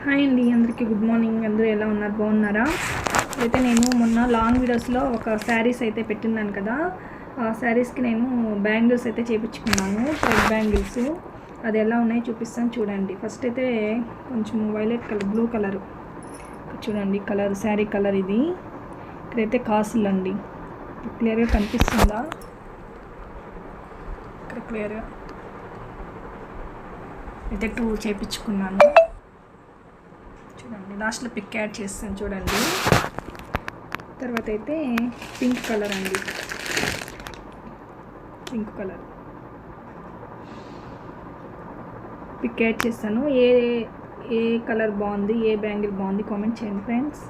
Hi అండి, అందరికీ good morning. అందరూ ఎలా ఉన్నారు? బాగున్నారా? అయితే నేను మొన్న లాంగ్ వీడియోస్లో ఒక శారీస్ అయితే పెట్టిన్నాను కదా, ఆ శారీస్కి నేను బ్యాంగిల్స్ అయితే చేయించుకున్నాను, థ్రెడ్ బ్యాంగిల్స్. అది ఎలా ఉన్నాయో చూపిస్తాను చూడండి. ఫస్ట్ అయితే కొంచెం వైలెట్ కలర్, బ్లూ కలర్ చూడండి, కలర్ శారీ కలర్ ఇది. ఇక్కడైతే కాసులు అండి, క్లియర్గా కనిపిస్తుందా? ఇక్కడ క్లియర్గా అయితే 2 చేయించుకున్నాను చూడండి. లాస్ట్లో పిక్ యాడ్ చేస్తాను చూడండి. తర్వాత అయితే పింక్ కలర్ అండి, పింక్ కలర్ పిక్ యాడ్ చేస్తాను. ఏ కలర్ బాగుంది, ఏ బ్యాంగిల్ బాగుంది కామెంట్ చేయండి ఫ్రెండ్స్.